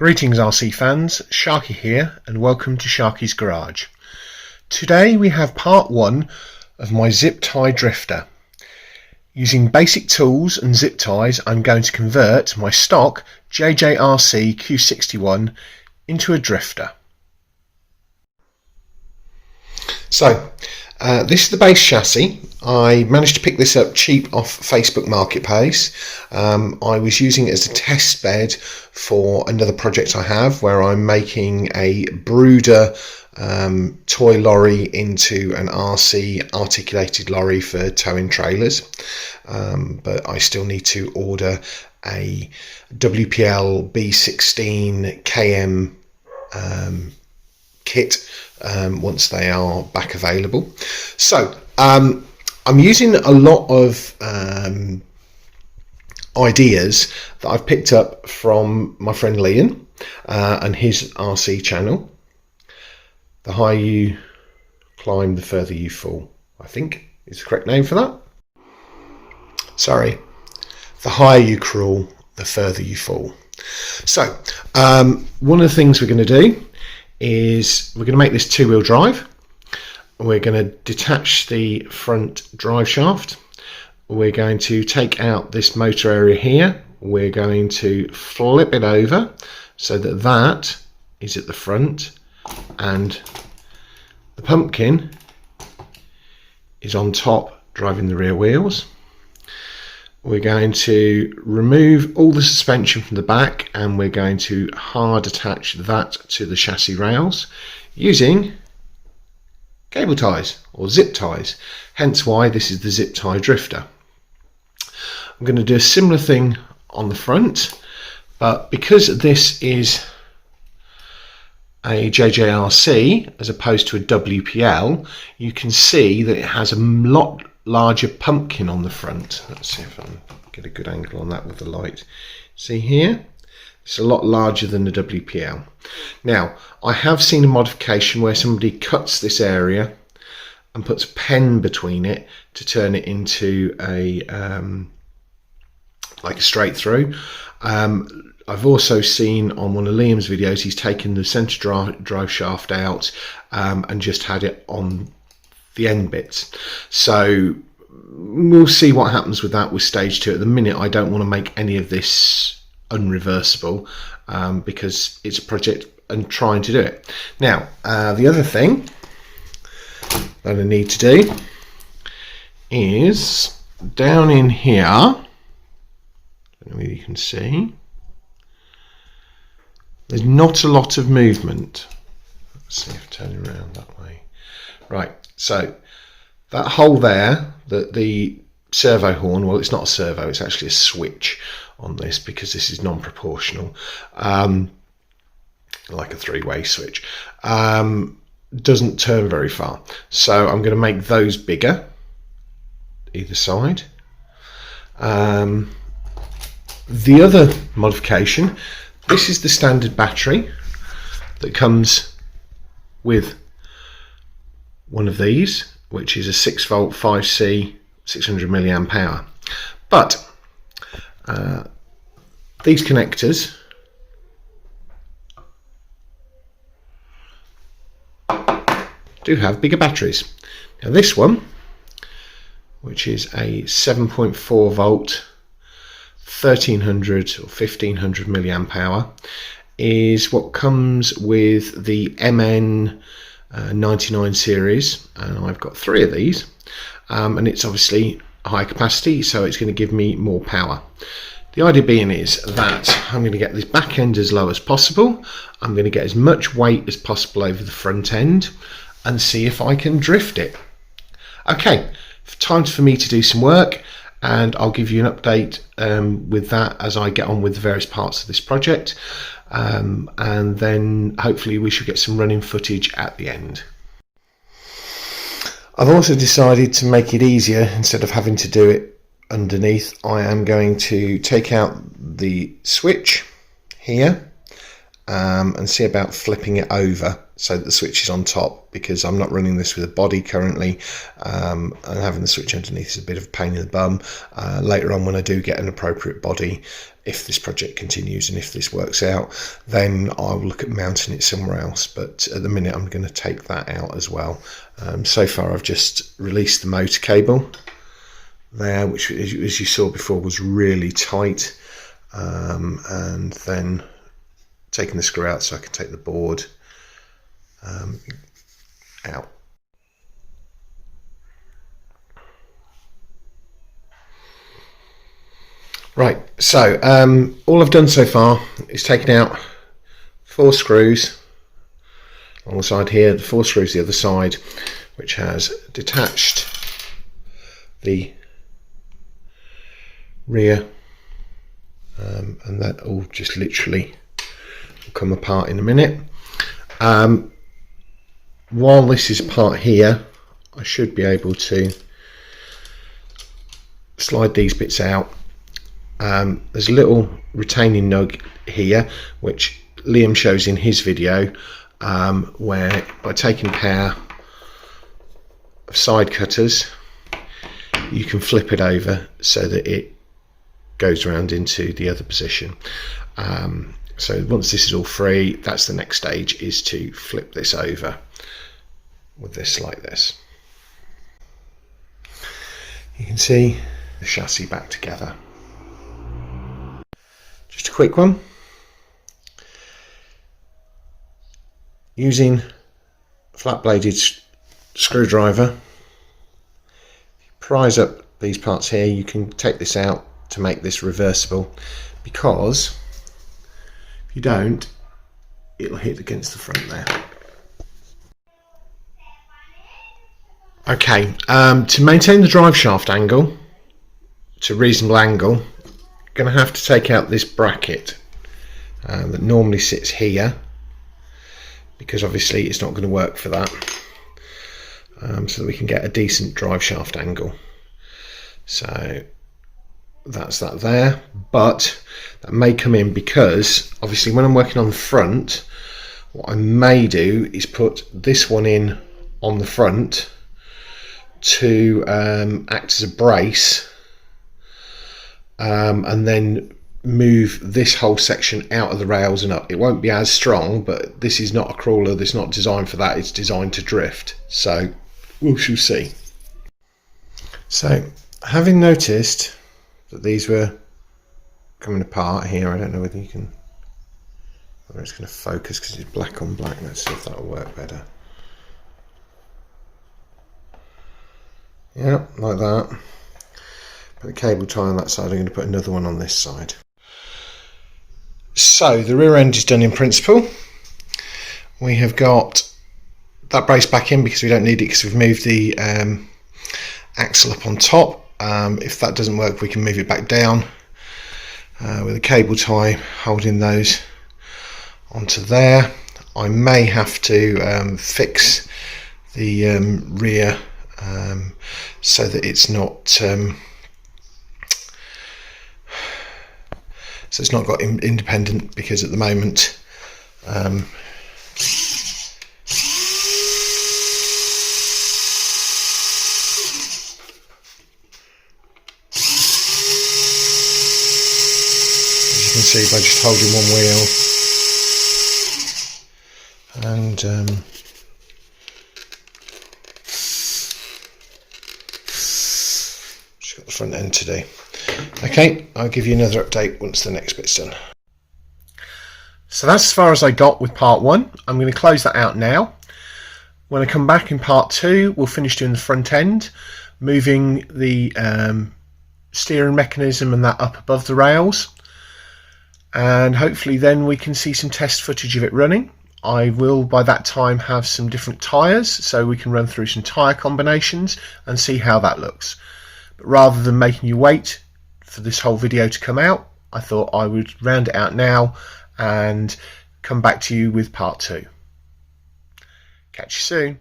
Greetings RC fans, Sharky here and welcome to Sharky's Garage. Today we have part 1 of my zip tie drifter. Using basic tools and zip ties I'm going to convert my stock JJRC Q61 into a drifter. So this is the base chassis. I managed to pick this up cheap off Facebook Marketplace. I was using it as a test bed for another project I have where I'm making a brooder toy lorry into an RC articulated lorry for towing trailers. But I still need to order a WPL B16 KM kit once they are back available. So I'm using a lot of ideas that I've picked up from my friend Liam and his RC channel. The higher you climb, the further you fall, I think is the correct name for that. Sorry, the higher you crawl, the further you fall. So one of the things we're going to do is we're going to make this two-wheel drive. We're going to detach the front drive shaft. We're going to take out this motor area here. We're going to flip it over so that that is at the front and the pumpkin is on top driving the rear wheels. We're going to remove all the suspension from the back and we're going to hard attach that to the chassis rails using cable ties or zip ties, hence why this is the zip tie drifter. I'm going to do a similar thing on the front, but because this is a JJRC as opposed to a WPL, you can see that it has a lot larger pumpkin on the front. Let's see if I can get a good angle on that with the light. See here? It's a lot larger than the WPL. Now, I have seen a modification where somebody cuts this area and puts a pen between it to turn it into a like a straight through. I've also seen on one of Liam's videos he's taken the centre drive shaft out and just had it on the end bits. So we'll see what happens with that with stage 2. At the minute I don't want to make any of this unreversible because it's a project and trying to do it. Now the other thing that I need to do is down in here, I don't know whether you can see, there's not a lot of movement. Let's see if I turn it around that way. Right, so that hole there, the servo horn, well it's not a servo, it's actually a switch on this because this is non-proportional, like a three-way switch, doesn't turn very far. So I'm going to make those bigger, either side. The other modification, this is the standard battery that comes with one of these, which is a 6 volt 5C 600 milliamp hour. But these connectors do have bigger batteries. Now this one, which is a 7.4 volt 1300 or 1500 milliamp hour, is what comes with the MN 99 series, and I've got 3 of these, and it's obviously high capacity, so it's going to give me more power. The idea being is that I'm going to get this back end as low as possible. I'm going to get as much weight as possible over the front end and see if I can drift it. Okay, time for me to do some work, and I'll give you an update with that as I get on with the various parts of this project, and then hopefully we should get some running footage at the end. I've also decided to make it easier, instead of having to do it underneath, I am going to take out the switch here and see about flipping it over so that the switch is on top, because I'm not running this with a body currently, and having the switch underneath is a bit of a pain in the bum. Later on, when I do get an appropriate body, if this project continues and if this works out, then I will look at mounting it somewhere else, but at the minute I'm going to take that out as well. So far I've just released the motor cable there, which as you saw before was really tight, and then taking the screw out so I can take the board out. Right, so all I've done so far is taken out 4 screws on the side here, the 4 screws the other side, which has detached the rear, and that all just literally will come apart in a minute. While this is apart here, I should be able to slide these bits out. There's a little retaining nug here, which Liam shows in his video, where by taking a pair of side cutters, you can flip it over so that it goes around into the other position. So once this is all free, that's the next stage, is to flip this over with this like this. You can see the chassis back together. Just a quick one. Using a flat bladed screwdriver, prise up these parts here. You can take this out to make this reversible, because if you don't, it'll hit against the front there. Okay, to maintain the drive shaft angle to a reasonable angle, I'm going to have to take out this bracket that normally sits here, because obviously it's not going to work for that, so that we can get a decent drive shaft angle. So that's that there, but that may come in, because obviously when I'm working on the front, what I may do is put this one in on the front to act as a brace, and then move this whole section out of the rails and up. It won't be as strong, but this is not a crawler, this is not designed for that, it's designed to drift, so we shall see. So having noticed that these were coming apart here, I don't know whether you can, whether it's going to focus because it's black on black. Let's see if that'll work better. Yeah, like that. Put a cable tie on that side. I'm going to put another one on this side. So the rear end is done in principle. We have got that brace back in because we don't need it, because we've moved the axle up on top. If that doesn't work, we can move it back down with a cable tie holding those onto there. I may have to fix the rear so that it's not so it's not got independent, because at the moment as you can see by just holding one wheel and just got the front end to do. Okay, I'll give you another update once the next bit's done. So that's as far as I got with part 1. I'm going to close that out now. When I come back in part 2, we'll finish doing the front end, moving the steering mechanism and that up above the rails, and hopefully then we can see some test footage of it running. I will by that time have some different tyres, so we can run through some tyre combinations and see how that looks. But rather than making you wait for this whole video to come out, I thought I would round it out now and come back to you with part 2. Catch you soon.